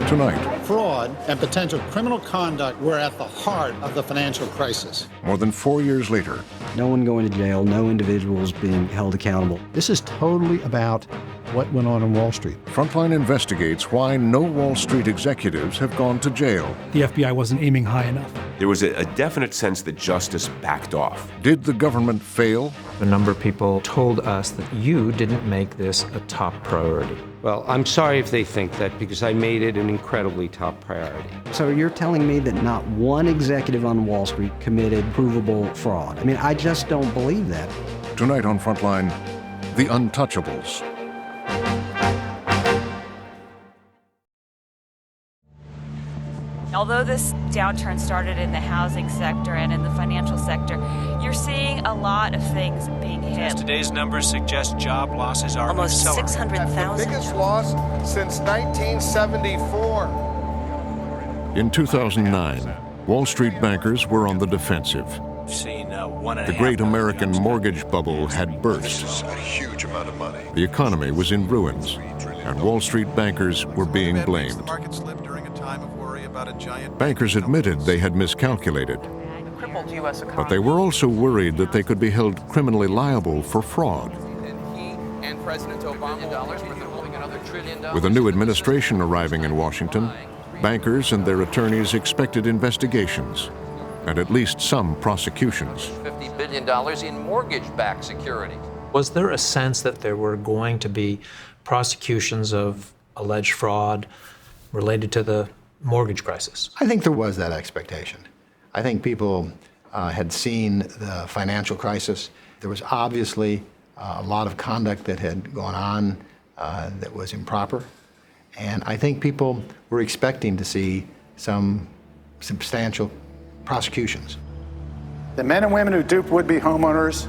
Tonight, fraud and potential criminal conduct were at the heart of the financial crisis. more than 4 years later, No one going to jail, no individuals being held accountable. This is totally about what went on Wall Street. Frontline investigates why no Wall Street executives have gone to jail. The FBI wasn't aiming high enough. There was a definite sense that justice backed off. Did the government fail? A number of people told us that you didn't make this a top priority. Well, I'm sorry if they think that, because I made it an incredibly top priority. So you're telling me that not one executive on Wall Street committed provable fraud? I mean, I just don't believe that. Tonight on Frontline, the Untouchables. Although this downturn started in the housing sector and in the financial sector, you're seeing a lot of things being hit. Today's numbers suggest job losses are almost accelerating. 600,000. The biggest loss since 1974. In 2009, Wall Street bankers were on the defensive. The great American mortgage bubble had burst. This is a huge amount of money. The economy was in ruins, and Wall Street bankers were being blamed. Bankers admitted they had miscalculated, but they were also worried that they could be held criminally liable for fraud. With a new administration arriving in Washington, bankers and their attorneys expected investigations and at least some prosecutions. $50 billion in mortgage-backed securities. Was there a sense that there were going to be prosecutions of alleged fraud related to the mortgage crisis? I think there was that expectation. I think people had seen the financial crisis. There was obviously a lot of conduct that had gone on that was improper. And I think people were expecting to see some substantial prosecutions. The men and women who duped would-be homeowners,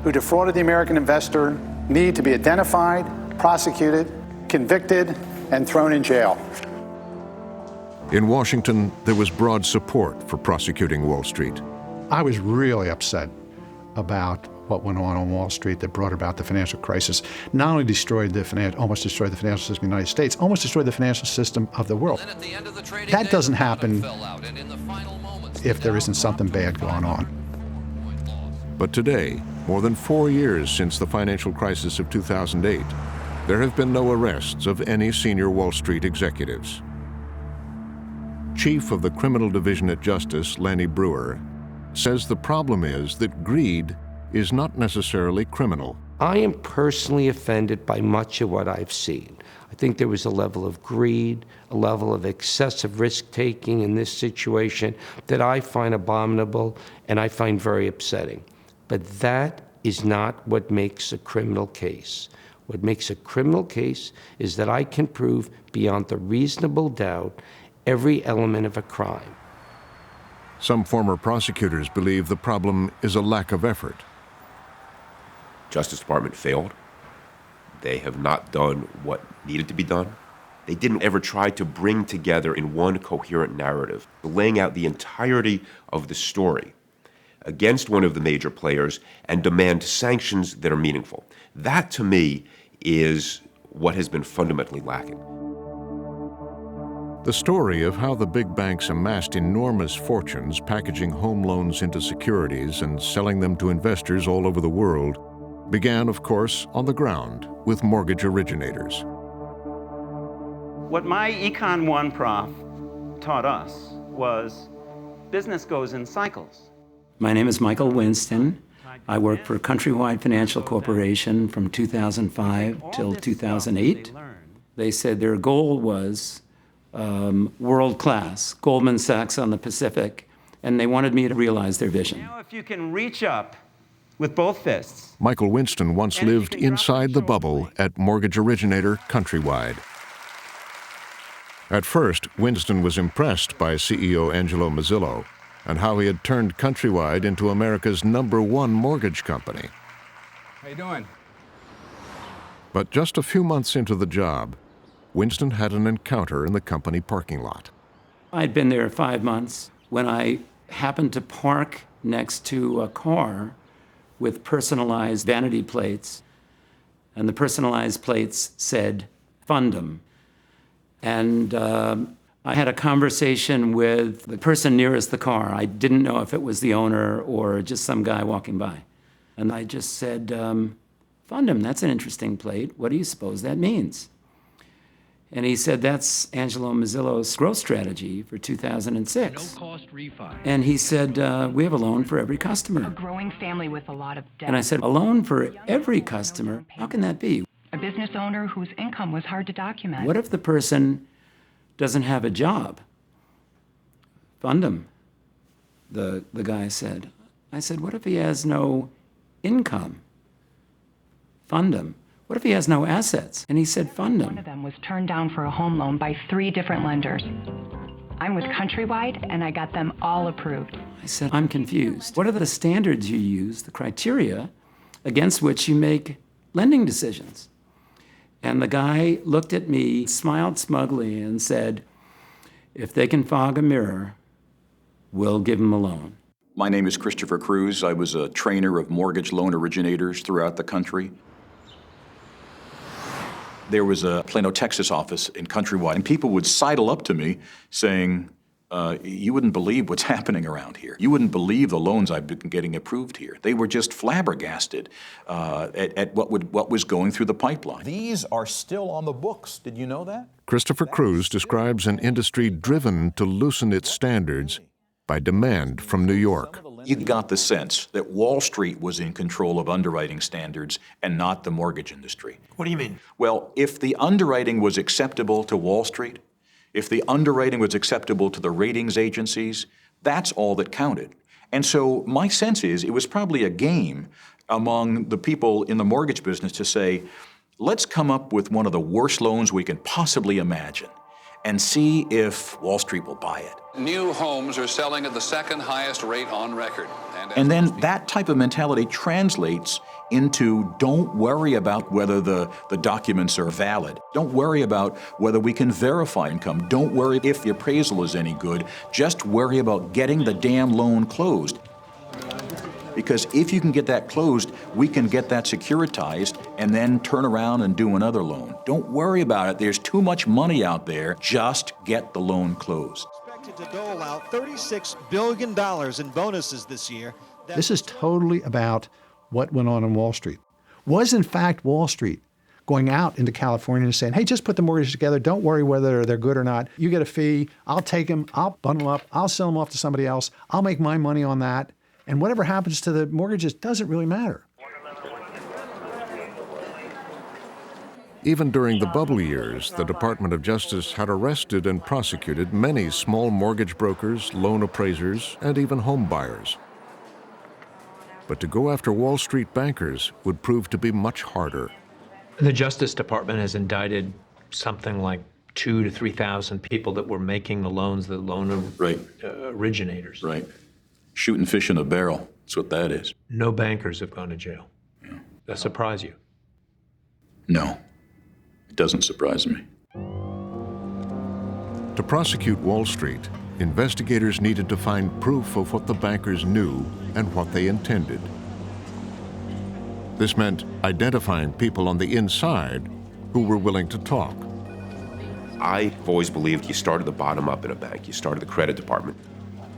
who defrauded the American investor, need to be identified, prosecuted, convicted, and thrown in jail. In Washington, there was broad support for prosecuting Wall Street. I was really upset about what went on Wall Street that brought about the financial crisis. Not only almost destroyed the financial system of the United States, almost destroyed the financial system of the world. That doesn't happen if there isn't something bad going on. But today, more than 4 years since the financial crisis of 2008, there have been no arrests of any senior Wall Street executives. Chief of the Criminal Division at Justice, Lanny Brewer, says the problem is that greed is not necessarily criminal. I am personally offended by much of what I've seen. I think there was a level of greed, a level of excessive risk-taking in this situation that I find abominable and I find very upsetting. But that is not what makes a criminal case. What makes a criminal case is that I can prove beyond the reasonable doubt every element of a crime. Some former prosecutors believe the problem is a lack of effort. Justice Department failed. They have not done what needed to be done. They didn't ever try to bring together in one coherent narrative, laying out the entirety of the story against one of the major players and demand sanctions that are meaningful. That, to me, is what has been fundamentally lacking. The story of how the big banks amassed enormous fortunes packaging home loans into securities and selling them to investors all over the world began, of course, on the ground with mortgage originators. What my Econ 1 prof taught us was business goes in cycles. My name is Michael Winston. I worked for Countrywide Financial Corporation from 2005 till 2008. They said their goal was world class, Goldman Sachs on the Pacific, and they wanted me to realize their vision. Now, if you can reach up with both fists. Michael Winston once lived inside the bubble at mortgage originator Countrywide. At first, Winston was impressed by CEO Angelo Mazzillo and how he had turned Countrywide into America's #1 mortgage company. How you doing? But just a few months into the job, Winston had an encounter in the company parking lot. I'd been there 5 months when I happened to park next to a car with personalized vanity plates, and the personalized plates said, "Fund 'em." And I had a conversation with the person nearest the car. I didn't know if it was the owner or just some guy walking by. And I just said, Fundum, that's an interesting plate. What do you suppose that means? And he said, that's Angelo Mazzillo's growth strategy for 2006. No-cost refi. And he said, we have a loan for every customer. A growing family with a lot of debt. And I said, a loan for every customer? How can that be? A business owner whose income was hard to document. What if the person doesn't have a job? Fundum, the guy said. I said, what if he has no income? Fundum. What if he has no assets? And he said, Fundum. One of them was turned down for a home loan by 3 different lenders. I'm with Countrywide, and I got them all approved. I said, I'm confused. What are the standards you use, the criteria against which you make lending decisions? And the guy looked at me, smiled smugly, and said, if they can fog a mirror, we'll give them a loan. My name is Christopher Cruz. I was a trainer of mortgage loan originators throughout the country. There was a Plano, Texas office in Countrywide, and people would sidle up to me saying, you wouldn't believe what's happening around here. You wouldn't believe the loans I've been getting approved here. They were just flabbergasted at what was going through the pipeline. These are still on the books. Did you know that? Christopher Cruz describes an industry driven to loosen its standards by demand from New York. You got the sense that Wall Street was in control of underwriting standards and not the mortgage industry. What do you mean? Well, if the underwriting was acceptable to Wall Street, if the underwriting was acceptable to the ratings agencies, that's all that counted. And so my sense is it was probably a game among the people in the mortgage business to say, let's come up with one of the worst loans we can possibly imagine and see if Wall Street will buy it. New homes are selling at the second highest rate on record. And then that type of mentality translates into don't worry about whether the documents are valid. Don't worry about whether we can verify income. Don't worry if the appraisal is any good. Just worry about getting the damn loan closed. Because if you can get that closed, we can get that securitized and then turn around and do another loan. Don't worry about it. There's too much money out there. Just get the loan closed. Expected to dole out $36 billion in bonuses this year. This is totally about what went on Wall Street. Was in fact Wall Street going out into California and saying, hey, just put the mortgages together. Don't worry whether they're good or not. You get a fee. I'll take them. I'll bundle them up. I'll sell them off to somebody else. I'll make my money on that. And whatever happens to the mortgages doesn't really matter. Even during the bubble years, the Department of Justice had arrested and prosecuted many small mortgage brokers, loan appraisers, and even home buyers. But to go after Wall Street bankers would prove to be much harder. The Justice Department has indicted something like 2,000 to 3,000 people that were making the loans, the loan originators. Right. Shooting fish in a barrel. That's what that is. No bankers have gone to jail. Yeah. That surprise you? No. It doesn't surprise me. To prosecute Wall Street, investigators needed to find proof of what the bankers knew and what they intended. This meant identifying people on the inside who were willing to talk. I've always believed you start at the bottom up in a bank. You start at the credit department.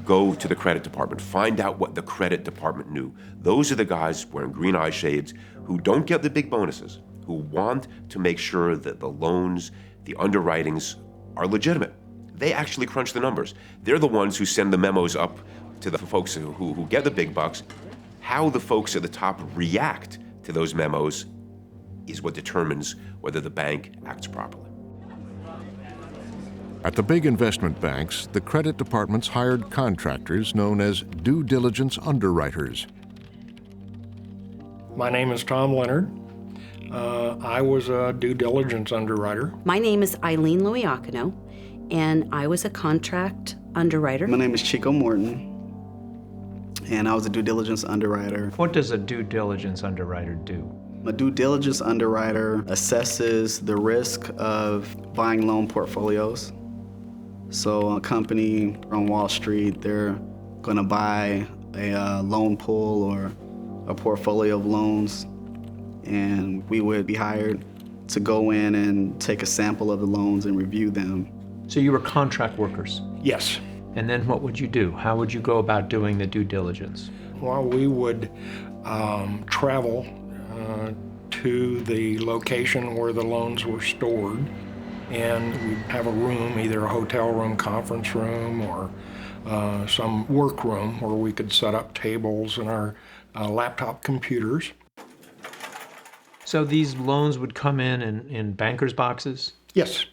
Go to the credit department. Find out what the credit department knew. Those are the guys wearing green eye shades who don't get the big bonuses, who want to make sure that the loans, the underwritings are legitimate. They actually crunch the numbers. They're the ones who send the memos up to the folks who get the big bucks. How the folks at the top react to those memos is what determines whether the bank acts properly. At the big investment banks, the credit departments hired contractors known as due diligence underwriters. My name is Tom Leonard. I was a due diligence underwriter. My name is Eileen Loiacono, and I was a contract underwriter. My name is Chico Morton, and I was a due diligence underwriter. What does a due diligence underwriter do? A due diligence underwriter assesses the risk of buying loan portfolios. So a company on Wall Street, they're going to buy a loan pool or a portfolio of loans, and we would be hired to go in and take a sample of the loans and review them. So you were contract workers? Yes. And then what would you do? How would you go about doing the due diligence? Well, we would travel to the location where the loans were stored, and we'd have a room, either a hotel room, conference room, or some work room where we could set up tables and our laptop computers. So these loans would come in bankers' boxes? Yes.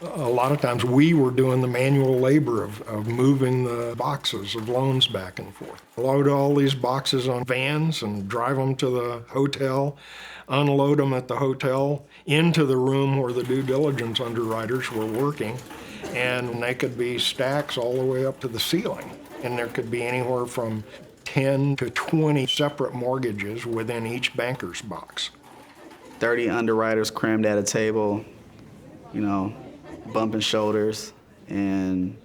A lot of times we were doing the manual labor of moving the boxes of loans back and forth. Load all these boxes on vans and drive them to the hotel, unload them at the hotel, into the room where the due diligence underwriters were working, and they could be stacks all the way up to the ceiling. And there could be anywhere from 10 to 20 separate mortgages within each banker's box. 30 underwriters crammed at a table, bumping shoulders, and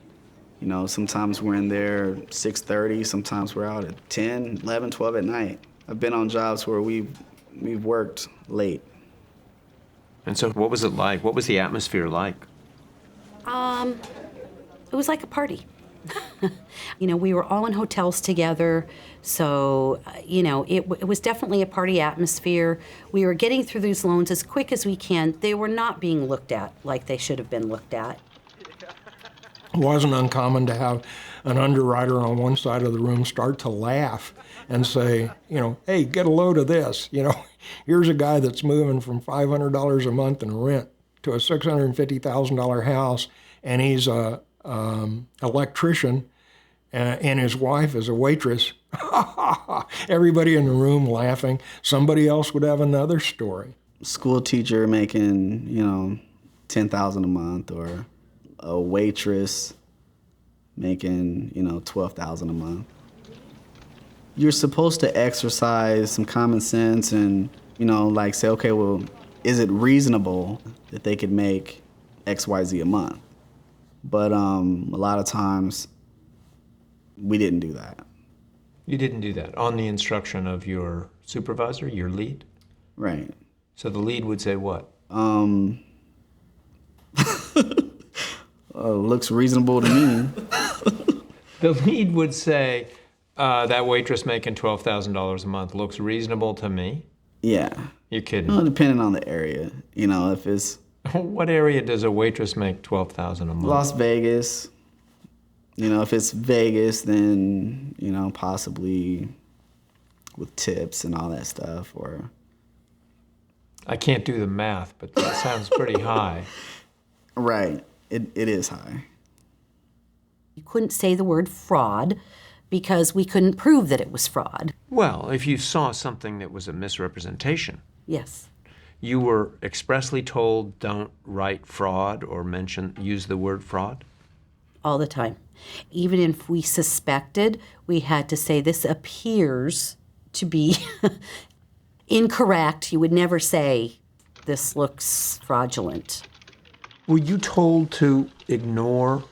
sometimes we're in there 6:30, sometimes we're out at 10, 11, 12 at night. I've been on jobs where we've worked late. And so what was it like? What was the atmosphere like? It was like a party. We were all in hotels together, so, it was definitely a party atmosphere. We were getting through these loans as quick as we can. They were not being looked at like they should have been looked at. It wasn't uncommon to have an underwriter on one side of the room start to laugh and say, hey, get a load of this. Here's a guy that's moving from $500 a month in rent to a $650,000 house, and he's a electrician, and his wife is a waitress. Everybody in the room laughing. Somebody else would have another story. School teacher making, $10,000 a month, or a waitress making, $12,000 a month. You're supposed to exercise some common sense and, say, okay, well, is it reasonable that they could make X, Y, Z a month? But a lot of times, we didn't do that. You didn't do that on the instruction of your supervisor, your lead? Right. So the lead would say what? Looks reasonable to me. The lead would say, that waitress making $12,000 a month looks reasonable to me? Yeah. You're kidding. Well, depending on the area. If it's... What area does a waitress make $12,000 a month? Las Vegas. If it's Vegas, then, possibly with tips and all that stuff, or... I can't do the math, but that sounds pretty high. Right. It is high. You couldn't say the word fraud because we couldn't prove that it was fraud. Well, if you saw something that was a misrepresentation. Yes. You were expressly told don't write fraud or use the word fraud? All the time. Even if we suspected, we had to say this appears to be incorrect. You would never say this looks fraudulent. Were you told to ignore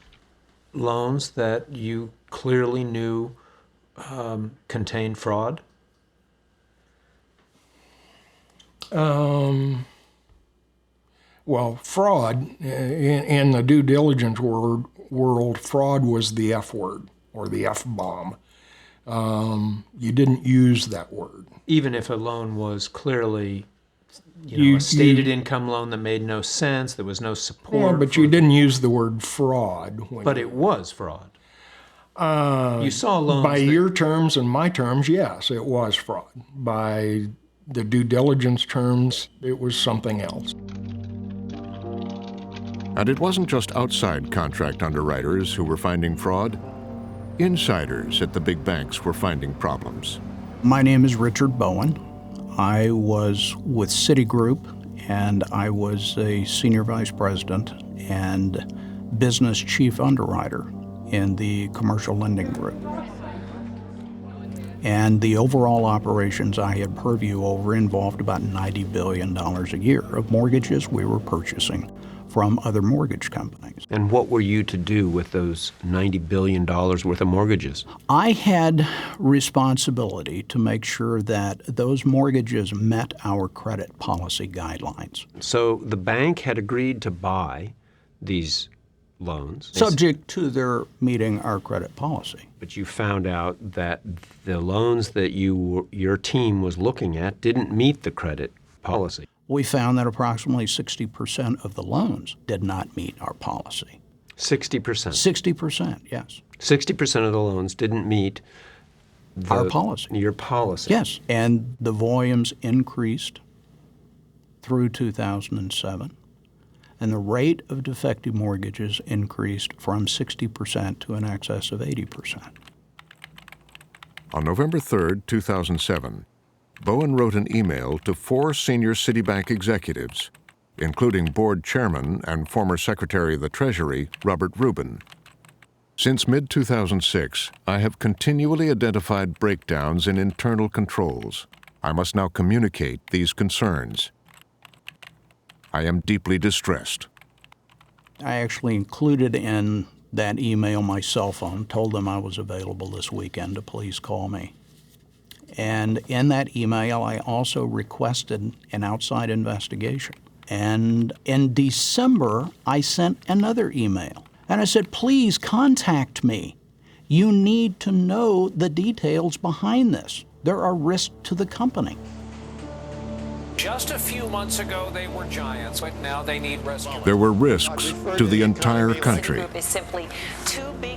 loans that you clearly knew contained fraud? Well, fraud, in the due diligence world, fraud was the F word, or the F-bomb. You didn't use that word. Even if a loan was clearly a stated income loan that made no sense, there was no support. Yeah, but you didn't use the word fraud. But it was fraud. You saw loans by your terms and my terms, yes, it was fraud. By the due diligence terms, it was something else. And it wasn't just outside contract underwriters who were finding fraud. Insiders at the big banks were finding problems. My name is Richard Bowen. I was with Citigroup, and I was a senior vice president and business chief underwriter in the commercial lending group. And the overall operations I had purview over involved about $90 billion a year of mortgages we were purchasing from other mortgage companies. And what were you to do with those $90 billion worth of mortgages? I had responsibility to make sure that those mortgages met our credit policy guidelines. So the bank had agreed to buy these loans. Subject to their meeting our credit policy. But you found out that the loans that your team was looking at didn't meet the credit policy. We found that approximately 60% of the loans did not meet our policy. 60%? 60%, yes. 60% of the loans didn't meet our policy. Your policy? Yes, and the volumes increased through 2007, and the rate of defective mortgages increased from 60% to in excess of 80%. On November 3, 2007, Bowen wrote an email to 4 senior Citibank executives, including board chairman and former Secretary of the Treasury, Robert Rubin. Since mid-2006, I have continually identified breakdowns in internal controls. I must now communicate these concerns. I am deeply distressed. I actually included in that email my cell phone, told them I was available this weekend to please call me. And in that email, I also requested an outside investigation. And in December, I sent another email. And I said, please contact me. You need to know the details behind this. There are risks to the company. Just a few months ago, they were giants, but now they need rescue. There were risks to the entire country.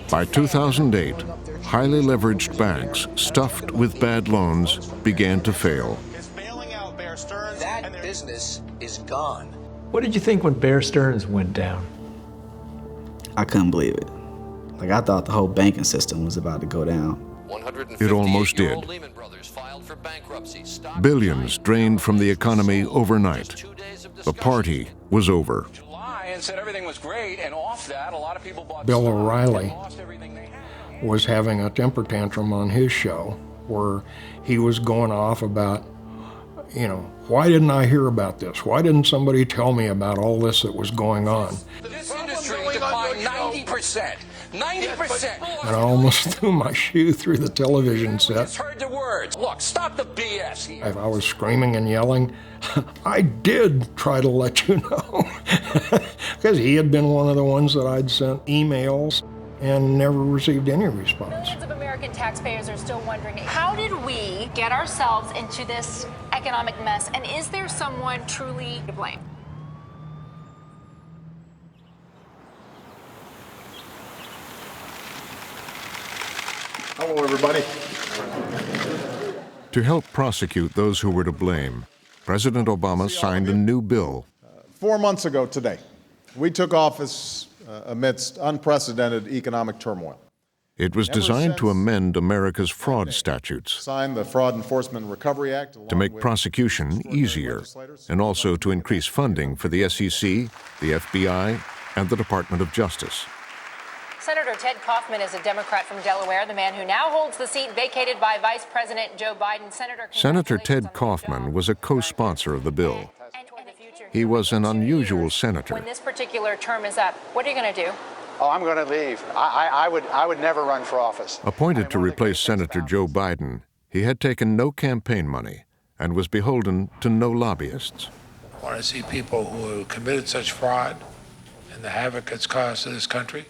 By 2008, highly leveraged banks stuffed with bad loans began to fail. That business is gone. What did you think when Bear Stearns went down? I couldn't believe it. Like, I thought the whole banking system was about to go down. It almost did. Billions drained from the economy overnight. The party was over. And said everything was great, and off that, a lot of people bought Bill O'Reilly was having a temper tantrum on his show where he was going off about, why didn't I hear about this? Why didn't somebody tell me about all this that was going on? This industry declined 90%. 90%. And I almost threw my shoe through the television set. Just heard the words. Look, stop the BS here. I was screaming and yelling. I did try to let you know. Because he had been one of the ones that I'd sent emails and never received any response. Millions of American taxpayers are still wondering, how did we get ourselves into this economic mess? And is there someone truly to blame? Hello, everybody. To help prosecute those who were to blame, President Obama signed a new bill. 4 months ago today, we took office amidst unprecedented economic turmoil. It was designed to amend America's fraud statutes, Signed the Fraud Enforcement and Recovery Act to make prosecution easier, and also to increase funding for the SEC, the FBI, and the Department of Justice. Senator Ted Kaufman is a Democrat from Delaware, the man who now holds the seat vacated by Vice President Joe Biden. Senator Ted Kaufman was a co-sponsor of the bill. He was an unusual senator. When this particular term is up, what are you going to do? Oh, I'm going to leave. I would never run for office. Appointed to replace Senator Joe Biden, he had taken no campaign money and was beholden to no lobbyists. I want to see people who have committed such fraud and the havoc it's caused to this country.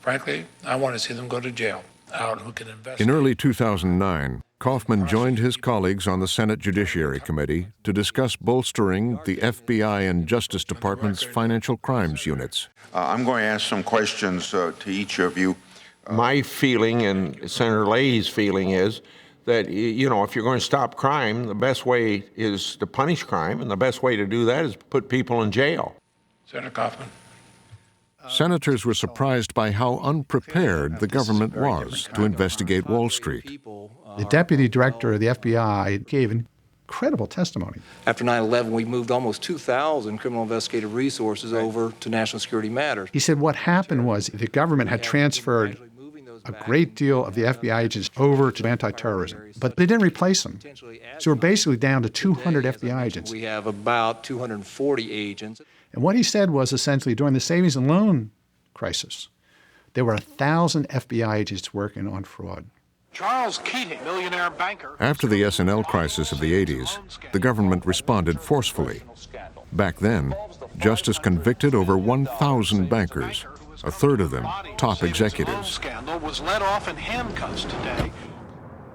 Frankly, I want to see them go to jail. Out who can investigate. In early 2009, Kaufman joined his colleagues on the Senate Judiciary Committee to discuss bolstering the FBI and Justice Department's financial crimes units. I'm going to ask some questions to each of you. My feeling and Senator Leahy's feeling is that, if you're going to stop crime, the best way is to punish crime, and the best way to do that is put people in jail. Senator Kaufman. Senators were surprised by how unprepared the government was to investigate Wall Street. The deputy director of the FBI gave incredible testimony. After 9/11, we moved almost 2,000 criminal investigative resources over to national security matters. He said what happened was the government had transferred a great deal of the FBI agents over to anti-terrorism, but they didn't replace them. So we're basically down to 200 FBI agents. We have about 240 agents. And what he said was essentially during the savings and loan crisis, there were 1,000 FBI agents working on fraud. Charles Keating, millionaire banker. After the S&L crisis of the 80s, the government responded forcefully. Back then, Justice convicted over 1,000 bankers, a third of them top executives. Scandal was let off in handcuffs today.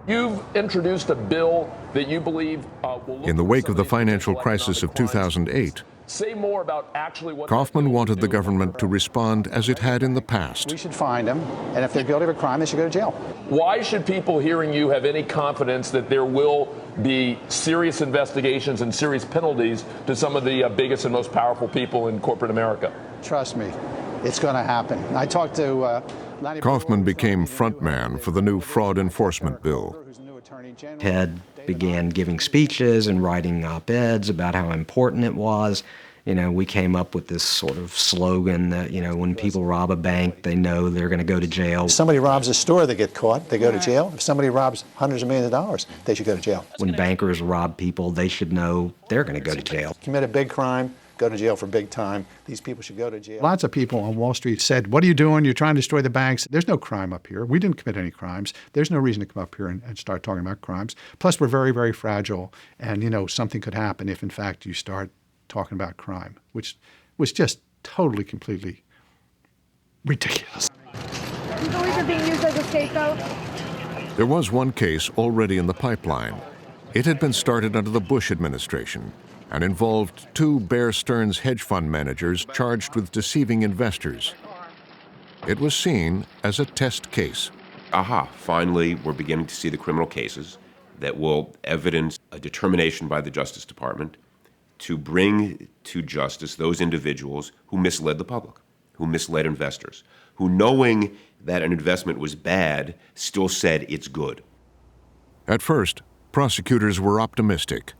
You've introduced a bill that you believe will look In the wake of the financial crisis of 2008, say more about actually what Kaufman wanted the government to respond as it had in the past. We should find them, and if they're guilty of a crime, they should go to jail. Why should people hearing you have any confidence that there will be serious investigations and serious penalties to some of the biggest and most powerful people in corporate America? Trust me, it's going to happen. I talked to Kaufman became frontman for the new fraud enforcement bill. Ted began giving speeches and writing op-eds about how important it was. You know, we came up with this sort of slogan that, you know, when people rob a bank, they know they're going to go to jail. If somebody robs a store, they get caught, they go to jail. If somebody robs hundreds of millions of dollars, they should go to jail. When bankers rob people, they should know they're going to go to jail. Commit a big crime, go to jail for big time. These people should go to jail. Lots of people on Wall Street said, what are you doing? You're trying to destroy the banks. There's no crime up here. We didn't commit any crimes. There's no reason to come up here and start talking about crimes. Plus, we're very, very fragile. And, you know, something could happen if, in fact, you start talking about crime, which was just totally, completely ridiculous. Do you believe they're being used as a scapegoat? There was one case already in the pipeline. It had been started under the Bush administration and involved two Bear Stearns hedge fund managers charged with deceiving investors. It was seen as a test case. Aha, finally, we're beginning to see the criminal cases that will evidence a determination by the Justice Department to bring to justice those individuals who misled the public, who misled investors, who, knowing that an investment was bad, still said it's good. At first, prosecutors were optimistic.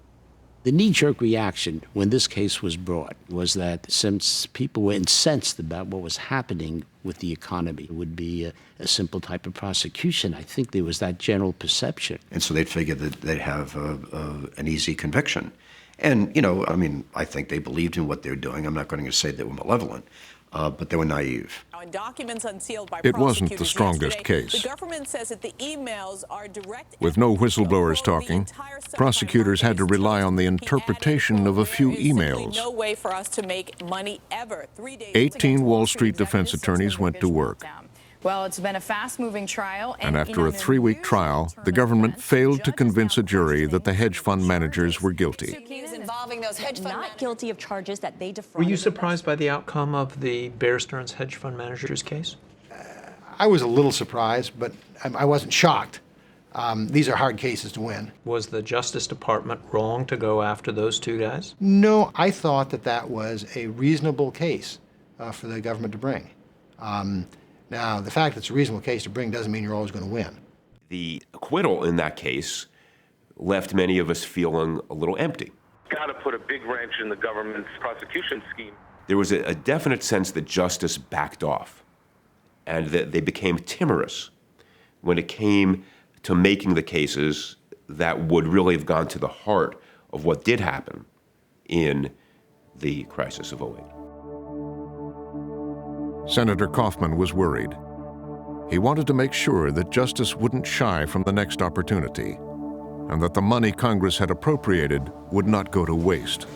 The knee-jerk reaction when this case was brought was that since people were incensed about what was happening with the economy, it would be a simple type of prosecution. I think there was that general perception. And so they'd figure that they'd have an easy conviction. And, you know, I mean, I think they believed in what they were doing. I'm not going to say they were malevolent, but they were naive. In documents unsealed by it wasn't the strongest case. The government says that the emails are direct. With no whistleblowers talking, prosecutors had to rely on the interpretation of a few emails. No way for us to make money ever. 18 Wall Street defense attorneys went to work. Well, it's been a fast-moving trial. And after a 3-week trial, the government failed to convince a jury that the hedge fund managers were guilty. Involving those hedge fund not guilty of charges that they defrauded. Were you surprised by the outcome of the Bear Stearns hedge fund managers case? I was a little surprised, but I wasn't shocked. These are hard cases to win. Was the Justice Department wrong to go after those two guys? No, I thought that was a reasonable case for the government to bring. Now, the fact that it's a reasonable case to bring doesn't mean you're always going to win. The acquittal in that case left many of us feeling a little empty. Got to put a big wrench in the government's prosecution scheme. There was a definite sense that justice backed off and that they became timorous when it came to making the cases that would really have gone to the heart of what did happen in the crisis of 08. Senator Kaufman was worried. He wanted to make sure that justice wouldn't shy from the next opportunity, and that the money Congress had appropriated would not go to waste.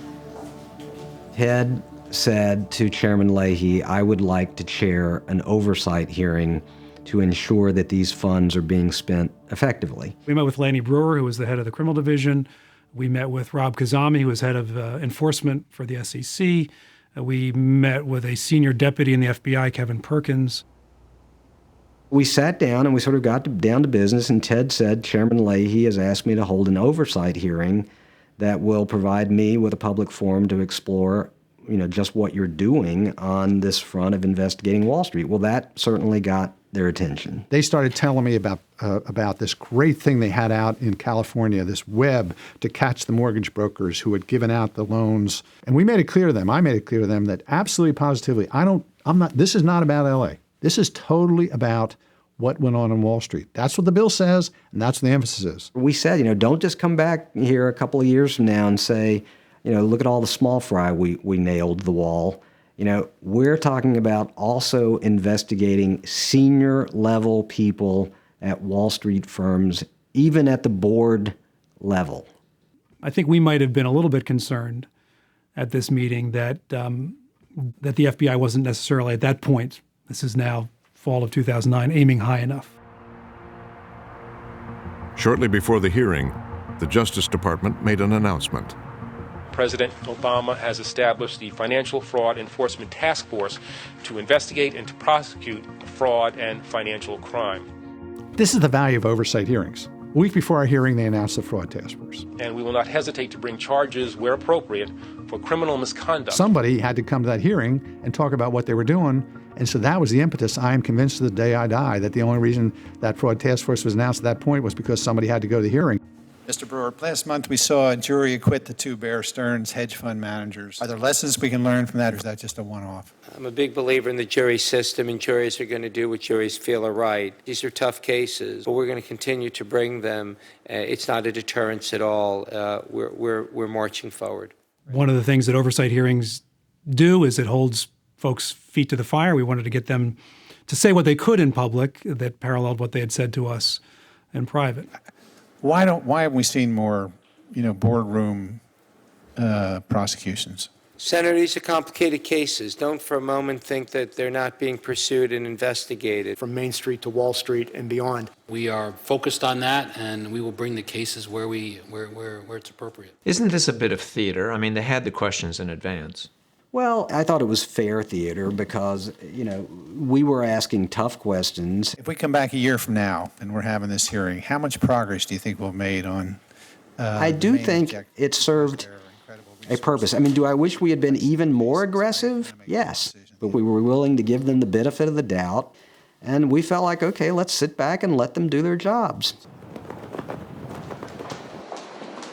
Ted said to Chairman Leahy, I would like to chair an oversight hearing to ensure that these funds are being spent effectively. We met with Lanny Brewer, who was the head of the criminal division. We met with Rob Kazami, who was head of enforcement for the SEC. We met with a senior deputy in the FBI, Kevin Perkins. We sat down and we sort of got down to business, and Ted said, Chairman Leahy has asked me to hold an oversight hearing that will provide me with a public forum to explore, just what you're doing on this front of investigating Wall Street. Well, that certainly got their attention. They started telling me about this great thing they had out in California, this web to catch the mortgage brokers who had given out the loans. And we made it clear to them, I made it clear to them that absolutely positively, this is not about LA. This is totally about what went on Wall Street. That's what the bill says, and that's what the emphasis is. We said, don't just come back here a couple of years from now and say, look at all the small fry we nailed to the wall. We're talking about also investigating senior level people at Wall Street firms, even at the board level. I think we might have been a little bit concerned at this meeting that the FBI wasn't necessarily at that point, this is now fall of 2009, aiming high enough. Shortly before the hearing, the Justice Department made an announcement. President Obama has established the Financial Fraud Enforcement Task Force to investigate and to prosecute fraud and financial crime. This is the value of oversight hearings. A week before our hearing, they announced the Fraud Task Force. And we will not hesitate to bring charges where appropriate for criminal misconduct. Somebody had to come to that hearing and talk about what they were doing, and so that was the impetus. I am convinced to the day I die that the only reason that Fraud Task Force was announced at that point was because somebody had to go to the hearing. Mr. Brewer, last month we saw a jury acquit the two Bear Stearns hedge fund managers. Are there lessons we can learn from that, or is that just a one-off? I'm a big believer in the jury system, and juries are going to do what juries feel are right. These are tough cases, but we're going to continue to bring them. It's not a deterrence at all. We're marching forward. One of the things that oversight hearings do is it holds folks' feet to the fire. We wanted to get them to say what they could in public that paralleled what they had said to us in private. Why haven't we seen more, boardroom prosecutions? Senator, these are complicated cases. Don't for a moment think that they're not being pursued and investigated. From Main Street to Wall Street and beyond. We are focused on that, and we will bring the cases where it's appropriate. Isn't this a bit of theater? I mean, they had the questions in advance. Well, I thought it was fair theater because, we were asking tough questions. If we come back a year from now and we're having this hearing, how much progress do you think we've made on I do think it served a purpose. I mean, do I wish we had been even more aggressive? Yes. But we were willing to give them the benefit of the doubt, and we felt like, okay, let's sit back and let them do their jobs.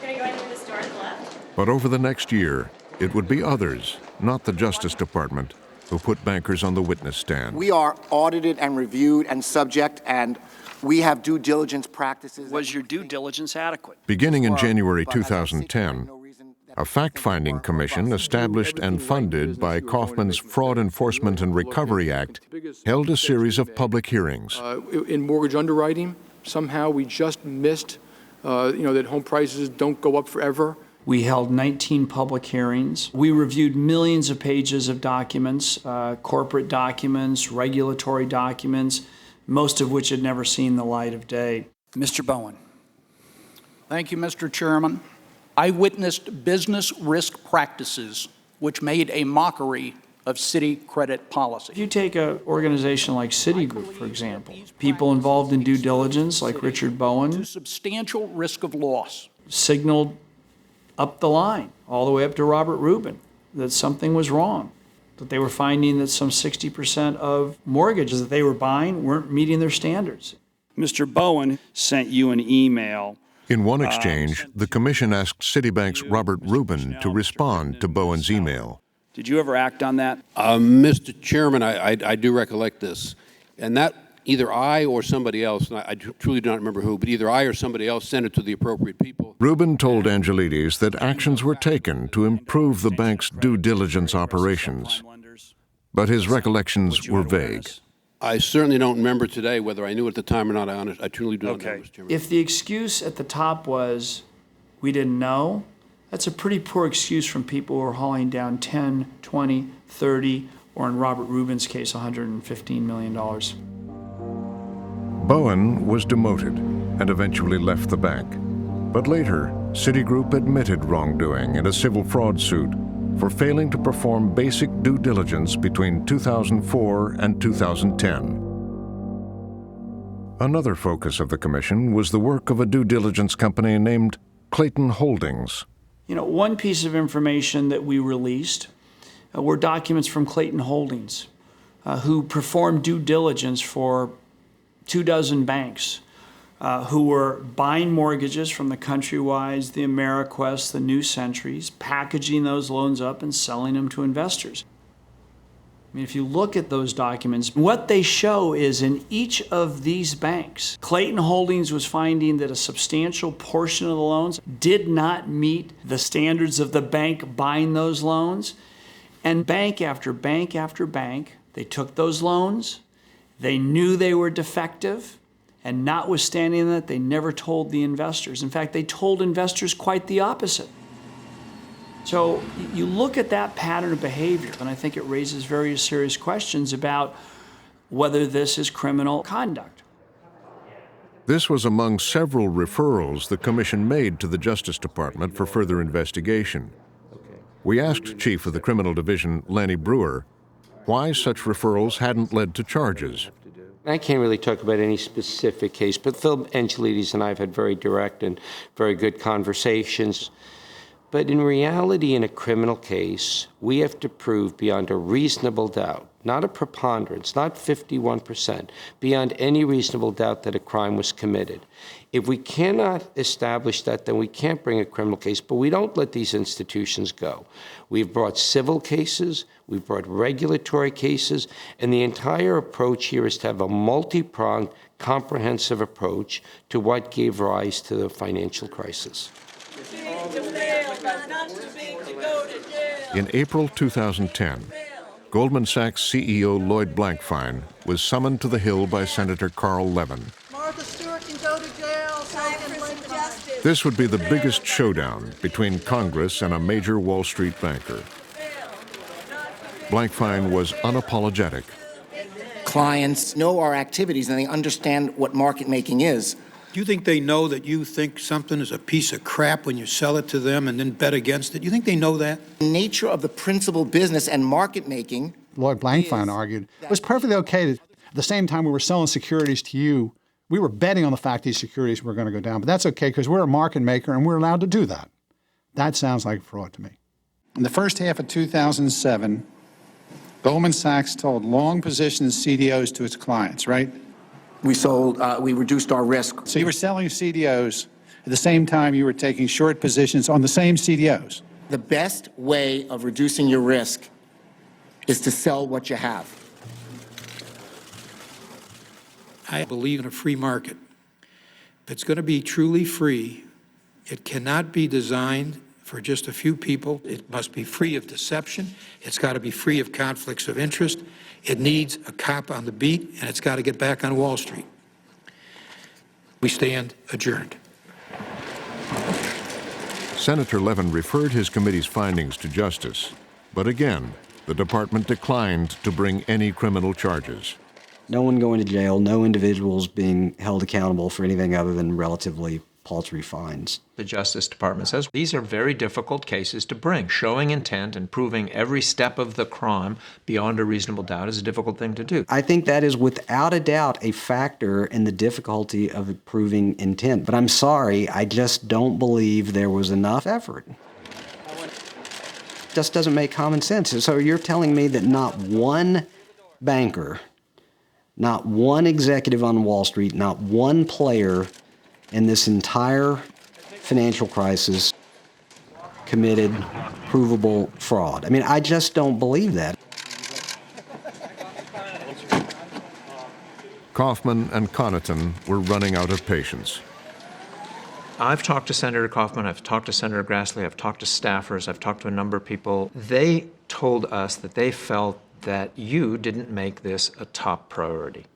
We're going to go into this door on the left. But over the next year, it would be others, not the Justice Department, who put bankers on the witness stand. We are audited and reviewed and subject, and we have due diligence practices. Was your due diligence adequate? Beginning in January 2010, a fact-finding commission established and funded by Kaufman's Fraud Enforcement and Recovery Act held a series of public hearings. In mortgage underwriting, somehow we just missed, that home prices don't go up forever. We held 19 public hearings. We reviewed millions of pages of documents, corporate documents, regulatory documents, most of which had never seen the light of day. Mr. Bowen. Thank you, Mr. Chairman. I witnessed business risk practices which made a mockery of city credit policy. If you take an organization like Citigroup, for example, people involved in due diligence like Richard Bowen, To substantial risk of loss. Signaled up the line, all the way up to Robert Rubin, that something was wrong, that they were finding that some 60% of mortgages that they were buying weren't meeting their standards. Mr. Bowen sent you an email. In one exchange, the commission asked Citibank's Robert Rubin to respond to Bowen's email. Did you ever act on that? Mr. Chairman, I do recollect this. And that either I or somebody else, and I truly do not remember who, but either I or somebody else sent it to the appropriate people. Rubin told Angelides that actions were taken to improve the bank's due diligence operations. But his recollections were vague. I certainly don't remember today whether I knew at the time or not. I truly do not know, Mr. Chairman. If the excuse at the top was, we didn't know, that's a pretty poor excuse from people who are hauling down 10, 20, 30, or in Robert Rubin's case, $115 million. Bowen was demoted and eventually left the bank. But later, Citigroup admitted wrongdoing in a civil fraud suit for failing to perform basic due diligence between 2004 and 2010. Another focus of the commission was the work of a due diligence company named Clayton Holdings. One piece of information that we released were documents from Clayton Holdings, who performed due diligence for 24 banks who were buying mortgages from the Countrywides, the Ameriquest, the New Centuries, packaging those loans up and selling them to investors. mean, if you look at those documents, what they show is in each of these banks, Clayton Holdings was finding that a substantial portion of the loans did not meet the standards of the bank buying those loans. And bank after bank after bank, they took those loans, they knew they were defective, and notwithstanding that, they never told the investors. In fact, they told investors quite the opposite. So you look at that pattern of behavior, and I think it raises very serious questions about whether this is criminal conduct. This was among several referrals the Commission made to the Justice Department for further investigation. We asked Chief of the Criminal Division, Lanny Brewer, why such referrals hadn't led to charges. I can't really talk about any specific case, but Phil Angelides and I have had very direct and very good conversations. But in reality, in a criminal case, we have to prove beyond a reasonable doubt, not a preponderance, not 51%, beyond any reasonable doubt that a crime was committed. If we cannot establish that, then we can't bring a criminal case, but we don't let these institutions go. We've brought civil cases, we've brought regulatory cases, and the entire approach here is to have a multi-pronged, comprehensive approach to what gave rise to the financial crisis. In April 2010, Goldman Sachs CEO Lloyd Blankfein was summoned to the Hill by Senator Carl Levin. Martha Stewart can go to jail. This would be the biggest showdown between Congress and a major Wall Street banker. Blankfein was unapologetic. Clients know our activities and they understand what market making is. Do you think they know that you think something is a piece of crap when you sell it to them and then bet against it? Do you think they know that? The nature of the principal business and market making, Lloyd Blankfein argued, it was perfectly okay that at the same time we were selling securities to you, we were betting on the fact these securities were going to go down. But that's okay because we're a market maker and we're allowed to do that. That sounds like fraud to me. In the first half of 2007, Goldman Sachs told long position CDOs to its clients, right? we reduced our risk. So you were selling CDOs at the same time you were taking short positions on the same CDOs. The best way of reducing your risk is to sell what you have. I believe in a free market. If it's going to be truly free, it cannot be designed for just a few people. It must be free of deception. It's got to be free of conflicts of interest. It needs a cop on the beat, and it's got to get back on Wall Street. We stand adjourned. Senator Levin referred his committee's findings to justice, but again, the department declined to bring any criminal charges. No one going to jail, no individuals being held accountable for anything other than relatively paltry fines. The Justice Department says these are very difficult cases to bring. Showing intent and proving every step of the crime beyond a reasonable doubt is a difficult thing to do. I think that is without a doubt a factor in the difficulty of proving intent. But I'm sorry, I just don't believe there was enough effort. It just doesn't make common sense. So you're telling me that not one banker, not one executive on Wall Street, not one player in this entire financial crisis committed provable fraud. I mean, I just don't believe that. Kaufman and Connaughton were running out of patience. I've talked to Senator Kaufman, I've talked to Senator Grassley, I've talked to staffers, I've talked to a number of people. They told us that they felt that you didn't make this a top priority.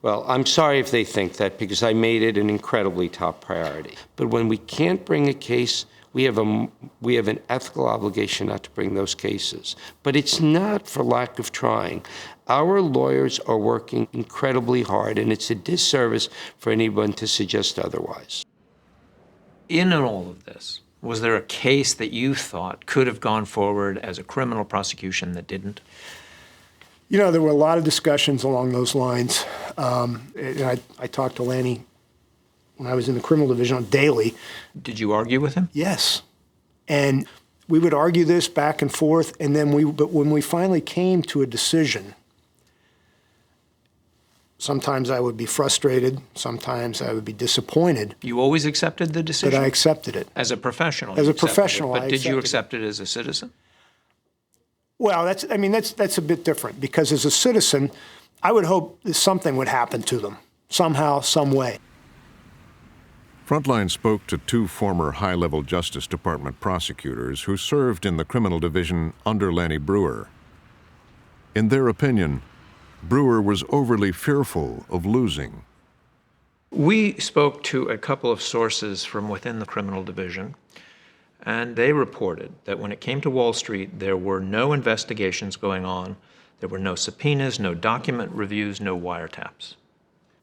Well, I'm sorry if they think that, because I made it an incredibly top priority. But when we can't bring a case, we have an ethical obligation not to bring those cases. But it's not for lack of trying. Our lawyers are working incredibly hard, and it's a disservice for anyone to suggest otherwise. In all of this, was there a case that you thought could have gone forward as a criminal prosecution that didn't? You know, there were a lot of discussions along those lines. And I talked to Lanny when I was in the criminal division daily. Did you argue with him? Yes. And we would argue this back and forth, and then but when we finally came to a decision, sometimes I would be frustrated, sometimes I would be disappointed. You always accepted the decision? But I accepted it. As a professional? As a professional, But did you accept it as a citizen? Well, that's a bit different, because as a citizen, I would hope that something would happen to them, somehow, some way. Frontline spoke to two former high-level Justice Department prosecutors who served in the criminal division under Lanny Breuer. In their opinion, Breuer was overly fearful of losing. We spoke to a couple of sources from within the criminal division, and they reported that when it came to Wall Street, there were no investigations going on, there were no subpoenas, no document reviews, no wiretaps.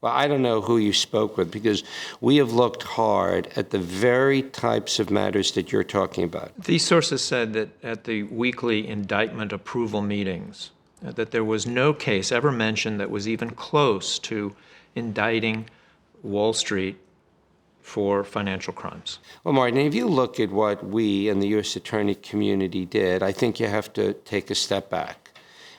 Well, I don't know who you spoke with, because we have looked hard at the very types of matters that you're talking about. These sources said that at the weekly indictment approval meetings, that there was no case ever mentioned that was even close to indicting Wall Street for financial crimes. Well, Martin, if you look at what we and the U.S. attorney community did, I think you have to take a step back.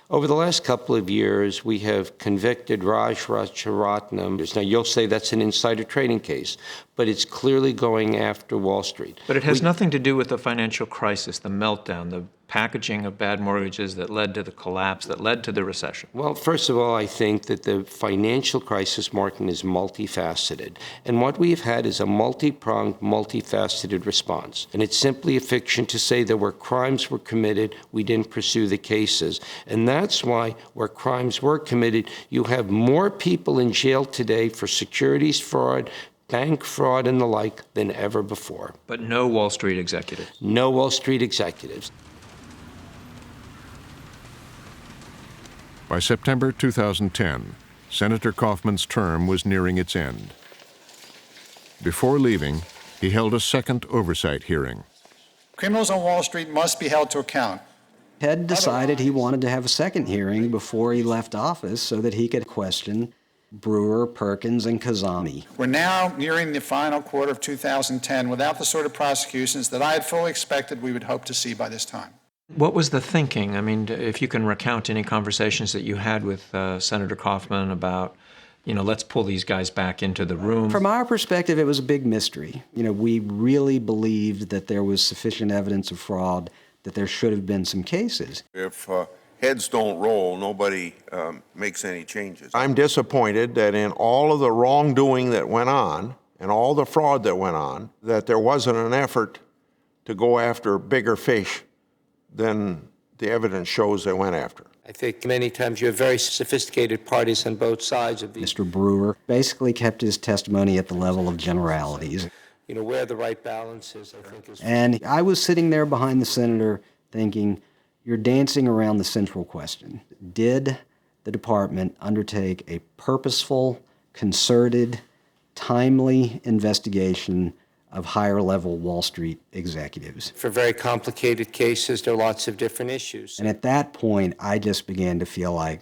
Over the last couple of years, we have convicted Raj Rajaratnam. Now, you'll say that's an insider trading case, but it's clearly going after Wall Street. But it has nothing to do with the financial crisis, the meltdown, the packaging of bad mortgages that led to the collapse, that led to the recession. Well, first of all, I think that the financial crisis, Martin, is multifaceted. And what we've had is a multi-pronged, multifaceted response. And it's simply a fiction to say that where crimes were committed, we didn't pursue the cases. And that's why where crimes were committed, you have more people in jail today for securities fraud, bank fraud, and the like than ever before. But no Wall Street executives. No Wall Street executives. By September 2010, Senator Kaufman's term was nearing its end. Before leaving, he held a second oversight hearing. Criminals on Wall Street must be held to account. Ted decided he wanted to have a second hearing before he left office so that he could question Breuer, Perkins, and Kazami. We're now nearing the final quarter of 2010 without the sort of prosecutions that I had fully expected we would hope to see by this time. What was the thinking? I mean, if you can recount any conversations that you had with Senator Kaufman about, let's pull these guys back into the room. From our perspective, it was a big mystery. We really believed that there was sufficient evidence of fraud, that there should have been some cases. If heads don't roll, nobody makes any changes. I'm disappointed that in all of the wrongdoing that went on and all the fraud that went on, that there wasn't an effort to go after bigger fish than the evidence shows they went after. I think many times you have very sophisticated parties on both sides of these. Mr. Breuer basically kept his testimony at the level of generalities. Where the right balance is, I think, is... And I was sitting there behind the senator thinking, you're dancing around the central question. Did the department undertake a purposeful, concerted, timely investigation of higher-level Wall Street executives? For very complicated cases, there are lots of different issues. And at that point, I just began to feel like,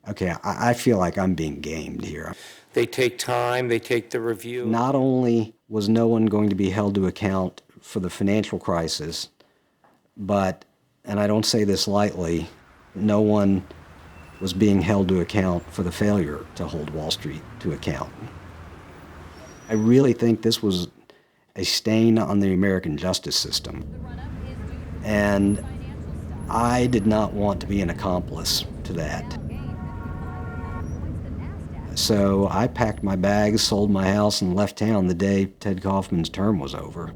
okay, I feel like I'm being gamed here. They take time, they take the review. Not only was no one going to be held to account for the financial crisis, but, and I don't say this lightly, no one was being held to account for the failure to hold Wall Street to account. I really think this was a stain on the American justice system. And I did not want to be an accomplice to that. So I packed my bags, sold my house, and left town the day Ted Kaufman's term was over.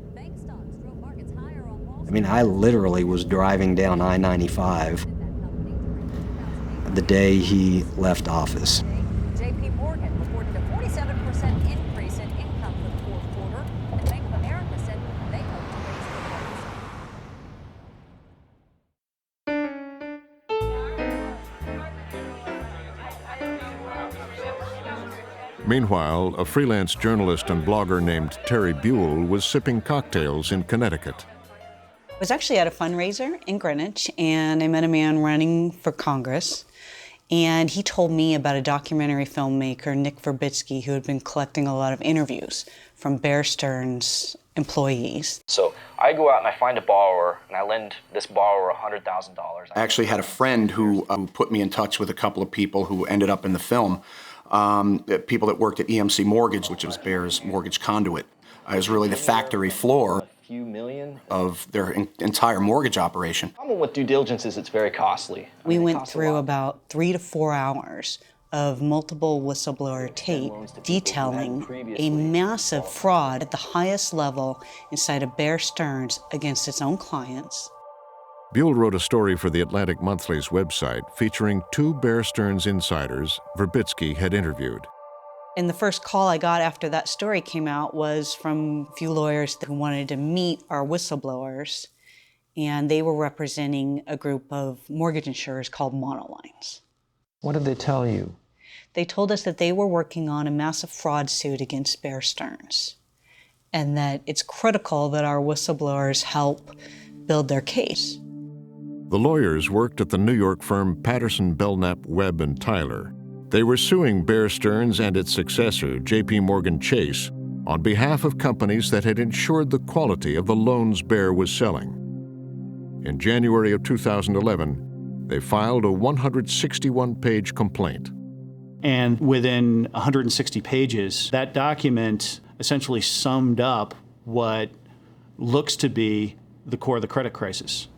I mean, I literally was driving down I-95 the day he left office. J.P. Morgan reported a 47% increase in income for the fourth quarter, and Bank of America said they hope to raise Meanwhile, a freelance journalist and blogger named Terry Buell was sipping cocktails in Connecticut. I was actually at a fundraiser in Greenwich, and I met a man running for Congress, and he told me about a documentary filmmaker, Nick Verbitsky, who had been collecting a lot of interviews from Bear Stearns employees. So I go out and I find a borrower, and I lend this borrower $100,000. I actually had a friend who put me in touch with a couple of people who ended up in the film. People that worked at EMC Mortgage, which was Bear's mortgage conduit. It was really the factory floor. few million of their entire mortgage operation. The problem with due diligence is it's very costly. We went through about 3 to 4 hours of multiple whistleblower tape detailing a massive fraud at the highest level inside of Bear Stearns against its own clients. Buell wrote a story for the Atlantic Monthly's website featuring 2 Bear Stearns insiders Verbitsky had interviewed. And the first call I got after that story came out was from a few lawyers who wanted to meet our whistleblowers, and they were representing a group of mortgage insurers called Monolines. What did they tell you? They told us that they were working on a massive fraud suit against Bear Stearns, and that it's critical that our whistleblowers help build their case. The lawyers worked at the New York firm Patterson, Belknap, Webb & Tyler. They were suing Bear Stearns and its successor, J.P. Morgan Chase, on behalf of companies that had ensured the quality of the loans Bear was selling. In January of 2011, they filed a 161-page complaint. And within 160 pages, that document essentially summed up what looks to be the core of the credit crisis.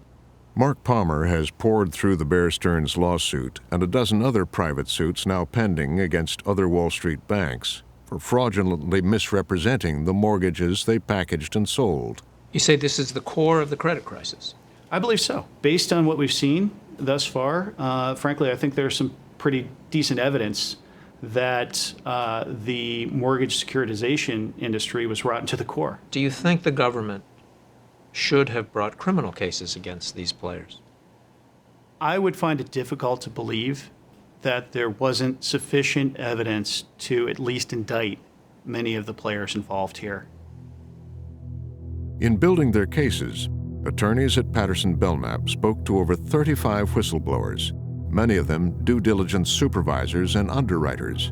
Mark Palmer has poured through the Bear Stearns lawsuit and a dozen other private suits now pending against other Wall Street banks for fraudulently misrepresenting the mortgages they packaged and sold. You say this is the core of the credit crisis? I believe so. Based on what we've seen thus far, frankly, I think there's some pretty decent evidence that the mortgage securitization industry was rotten to the core. Do you think the government should have brought criminal cases against these players? I would find it difficult to believe that there wasn't sufficient evidence to at least indict many of the players involved here. In building their cases, attorneys at Patterson Belknap spoke to over 35 whistleblowers, many of them due diligence supervisors and underwriters.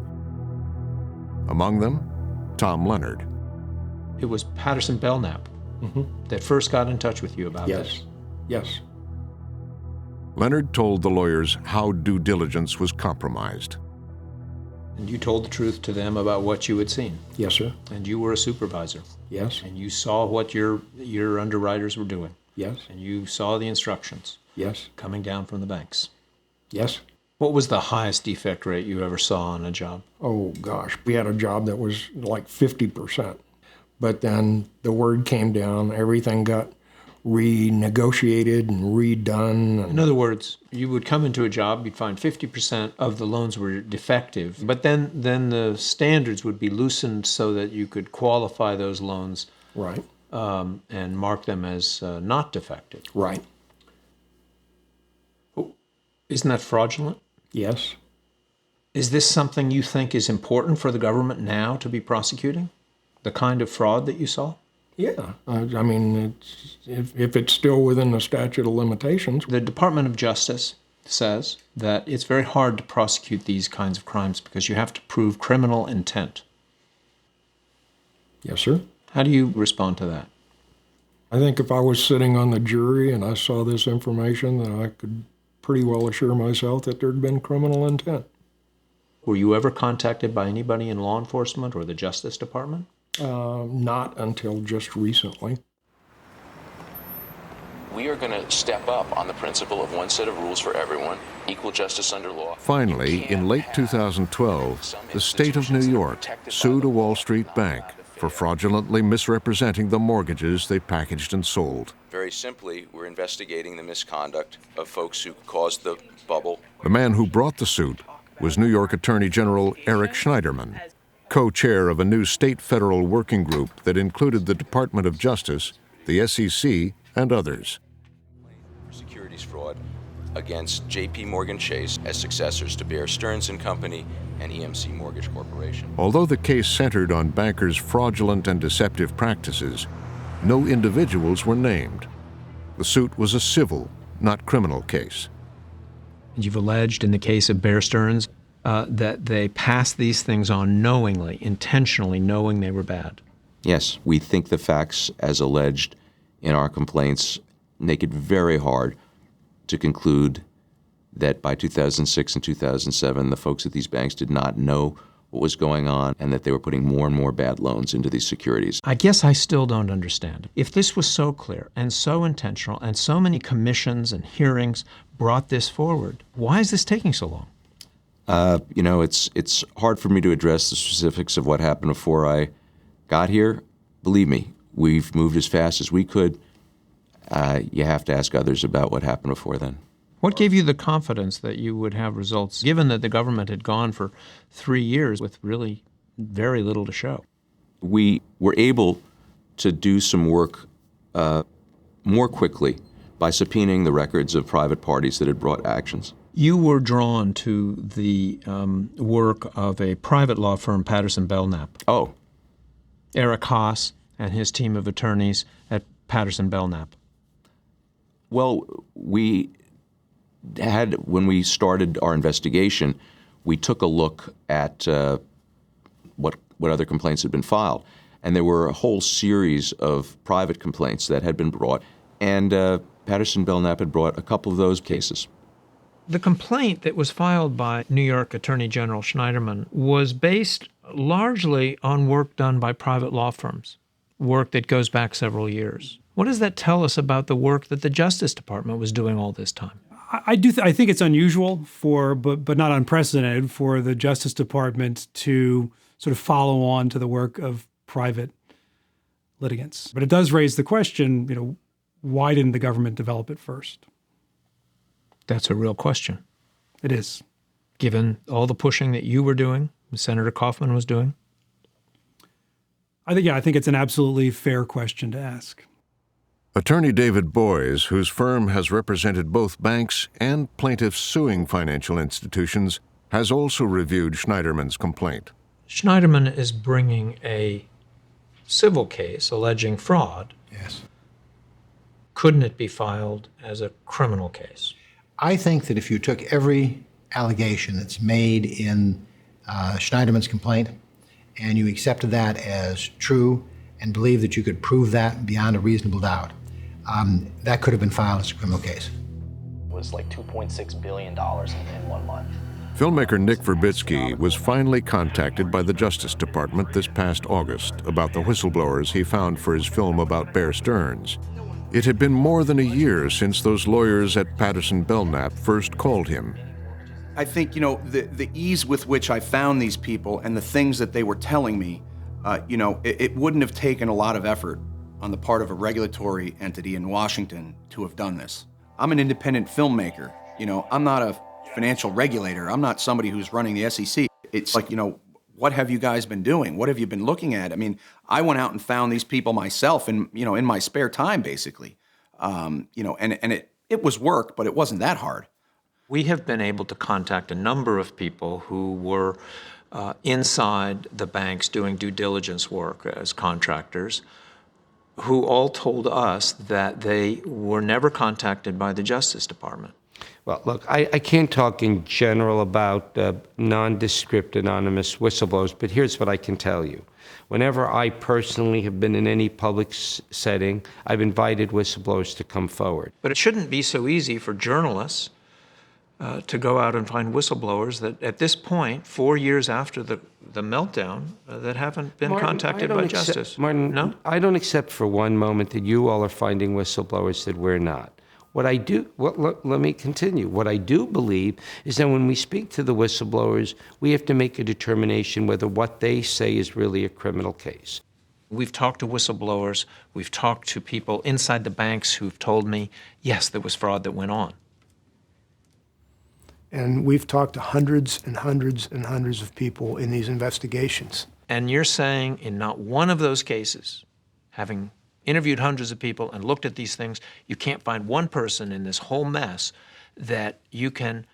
Among them, Tom Leonard. It was Patterson Belknap that first got in touch with you about this? Yes. Leonard told the lawyers how due diligence was compromised. And you told the truth to them about what you had seen? Yes, sir. And you were a supervisor? Yes. And you saw what your underwriters were doing? Yes. And you saw the instructions? Yes. Coming down from the banks? Yes. What was the highest defect rate you ever saw on a job? Oh, gosh. We had a job that was like 50%. But then the word came down, everything got renegotiated and redone. In other words, you would come into a job, you'd find 50% of the loans were defective, but then the standards would be loosened so that you could qualify those loans, right, and mark them as not defective. Right. Isn't that fraudulent? Yes. Is this something you think is important for the government now to be prosecuting? The kind of fraud that you saw? Yeah. I mean, if it's still within the statute of limitations. The Department of Justice says that it's very hard to prosecute these kinds of crimes because you have to prove criminal intent. Yes, sir. How do you respond to that? I think if I was sitting on the jury and I saw this information, then I could pretty well assure myself that there'd been criminal intent. Were you ever contacted by anybody in law enforcement or the Justice Department? Not until just recently. We are going to step up on the principle of one set of rules for everyone, equal justice under law. Finally, in late 2012, the state of New York sued a Wall Street bank for fraudulently misrepresenting the mortgages they packaged and sold. Very simply, we're investigating the misconduct of folks who caused the bubble. The man who brought the suit was New York Attorney General Eric Schneiderman, co-chair of a new state-federal working group that included the Department of Justice, the SEC, and others. Securities fraud against J.P. Morgan Chase as successors to Bear Stearns and Company and EMC Mortgage Corporation. Although the case centered on bankers' fraudulent and deceptive practices, no individuals were named. The suit was a civil, not criminal case. You've alleged in the case of Bear Stearns that they passed these things on knowingly, intentionally knowing they were bad. Yes, we think the facts as alleged in our complaints make it very hard to conclude that by 2006 and 2007, the folks at these banks did not know what was going on and that they were putting more and more bad loans into these securities. I guess I still don't understand. If this was so clear and so intentional and so many commissions and hearings brought this forward, why is this taking so long? It's hard for me to address the specifics of what happened before I got here. Believe me, we've moved as fast as we could. You have to ask others about what happened before then. What gave you the confidence that you would have results, given that the government had gone for 3 years with really very little to show? We were able to do some work more quickly by subpoenaing the records of private parties that had brought actions. You were drawn to the work of a private law firm, Patterson Belknap. Oh. Eric Haas and his team of attorneys at Patterson Belknap. Well, when we started our investigation, we took a look at what other complaints had been filed. And there were a whole series of private complaints that had been brought, and Patterson Belknap had brought a couple of those cases. The complaint that was filed by New York Attorney General Schneiderman was based largely on work done by private law firms, work that goes back several years. What does that tell us about the work that the Justice Department was doing all this time? I think it's unusual but not unprecedented for the Justice Department to sort of follow on to the work of private litigants. But it does raise the question, why didn't the government develop it first? That's a real question. It is. Given all the pushing that you were doing, Senator Kaufman was doing? I think it's an absolutely fair question to ask. Attorney David Boies, whose firm has represented both banks and plaintiffs suing financial institutions, has also reviewed Schneiderman's complaint. Schneiderman is bringing a civil case alleging fraud. Yes. Couldn't it be filed as a criminal case? I think that if you took every allegation that's made in Schneiderman's complaint and you accepted that as true and believed that you could prove that beyond a reasonable doubt, that could have been filed as a criminal case. It was like $2.6 billion in 1 month. Filmmaker Nick Verbitsky was finally contacted by the Justice Department this past August about the whistleblowers he found for his film about Bear Stearns. It had been more than a year since those lawyers at Patterson Belknap first called him. I think, the ease with which I found these people and the things that they were telling me, it wouldn't have taken a lot of effort on the part of a regulatory entity in Washington to have done this. I'm an independent filmmaker. I'm not a financial regulator. I'm not somebody who's running the SEC. It's like, what have you guys been doing? What have you been looking at? I mean, I went out and found these people myself in my spare time, basically. And it was work, but it wasn't that hard. We have been able to contact a number of people who were inside the banks doing due diligence work as contractors, who all told us that they were never contacted by the Justice Department. Well, look, I can't talk in general about nondescript anonymous whistleblowers, but here's what I can tell you. Whenever I personally have been in any public setting, I've invited whistleblowers to come forward. But it shouldn't be so easy for journalists to go out and find whistleblowers that at this point, 4 years after the meltdown, that haven't been contacted by justice. Martin, no? I don't accept for one moment that you all are finding whistleblowers that we're not. What I do, let me continue. What I do believe is that when we speak to the whistleblowers, we have to make a determination whether what they say is really a criminal case. We've talked to whistleblowers. We've talked to people inside the banks who've told me, yes, there was fraud that went on. And we've talked to hundreds and hundreds and hundreds of people in these investigations. And you're saying in not one of those cases, having interviewed hundreds of people and looked at these things, you can't find one person in this whole mess that you can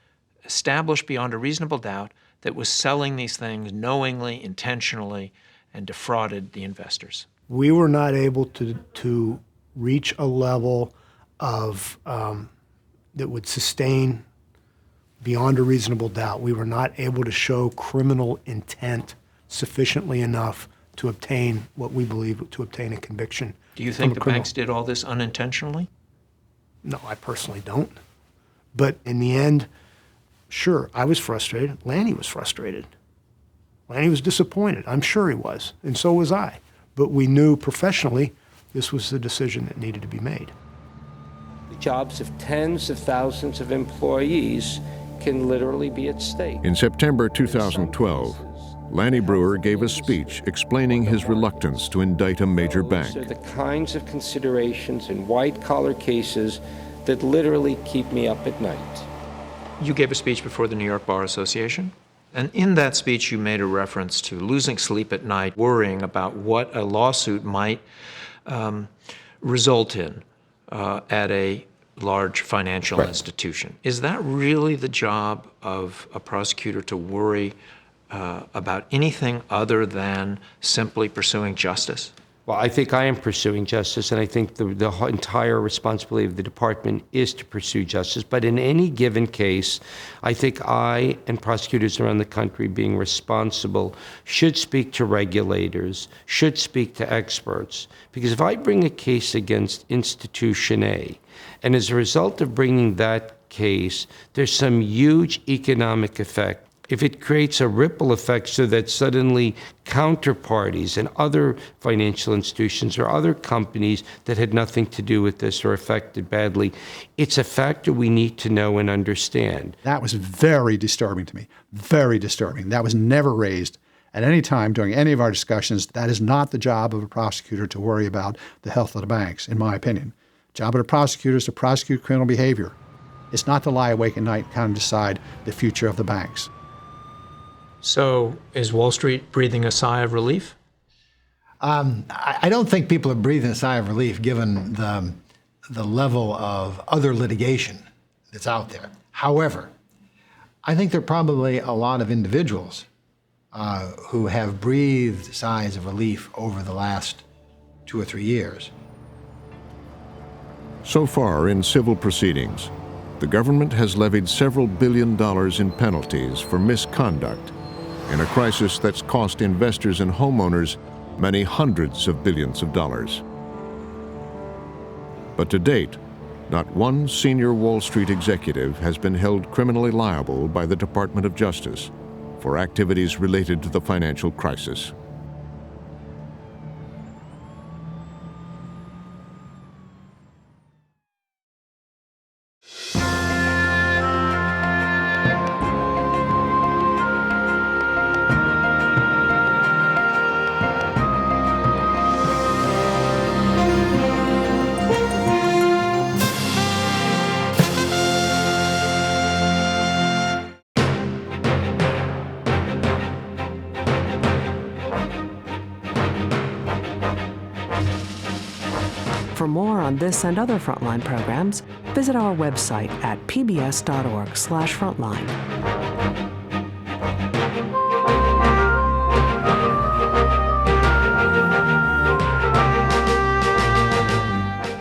establish beyond a reasonable doubt that was selling these things knowingly, intentionally, and defrauded the investors. We were not able to reach a level of that would sustain beyond a reasonable doubt. We were not able to show criminal intent sufficiently enough to obtain what we believe to obtain a conviction. Do you think the banks did all this unintentionally? No, I personally don't. But in the end, sure, I was frustrated. Lanny was frustrated. And he was disappointed. I'm sure he was, and so was I. But we knew professionally this was the decision that needed to be made. The jobs of tens of thousands of employees can literally be at stake. In September 2012, Lanny Breuer gave a speech explaining his reluctance to indict a major bank. These are the kinds of considerations in white-collar cases that literally keep me up at night. You gave a speech before the New York Bar Association, and in that speech you made a reference to losing sleep at night, worrying about what a lawsuit might result in at a large financial institution. Is that really the job of a prosecutor, to worry about anything other than simply pursuing justice? Well, I think I am pursuing justice, and I think the entire responsibility of the department is to pursue justice. But in any given case, I think I and prosecutors around the country being responsible should speak to regulators, should speak to experts. Because if I bring a case against institution A, and as a result of bringing that case, there's some huge economic effect, if it creates a ripple effect so that suddenly counterparties and other financial institutions or other companies that had nothing to do with this are affected badly, it's a factor we need to know and understand. That was very disturbing to me, very disturbing. That was never raised at any time during any of our discussions. That is not the job of a prosecutor to worry about the health of the banks, in my opinion. The job of a prosecutor is to prosecute criminal behavior. It's not to lie awake at night and kind of decide the future of the banks. So is Wall Street breathing a sigh of relief? I don't think people are breathing a sigh of relief given the level of other litigation that's out there. However, I think there are probably a lot of individuals who have breathed sighs of relief over the last 2 or 3 years. So far in civil proceedings, the government has levied several $billion in penalties for misconduct in a crisis that's cost investors and homeowners many hundreds of billions of dollars. But to date, not one senior Wall Street executive has been held criminally liable by the Department of Justice for activities related to the financial crisis. For more on this and other Frontline programs, visit our website at pbs.org/frontline.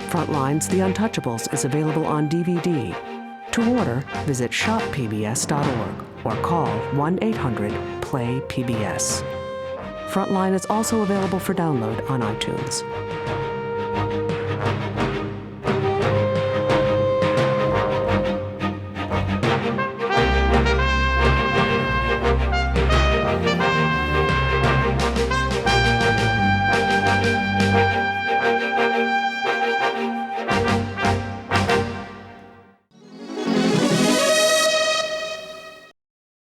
Frontline's The Untouchables is available on DVD. To order, visit shoppbs.org or call 1-800-PLAY-PBS. Frontline is also available for download on iTunes.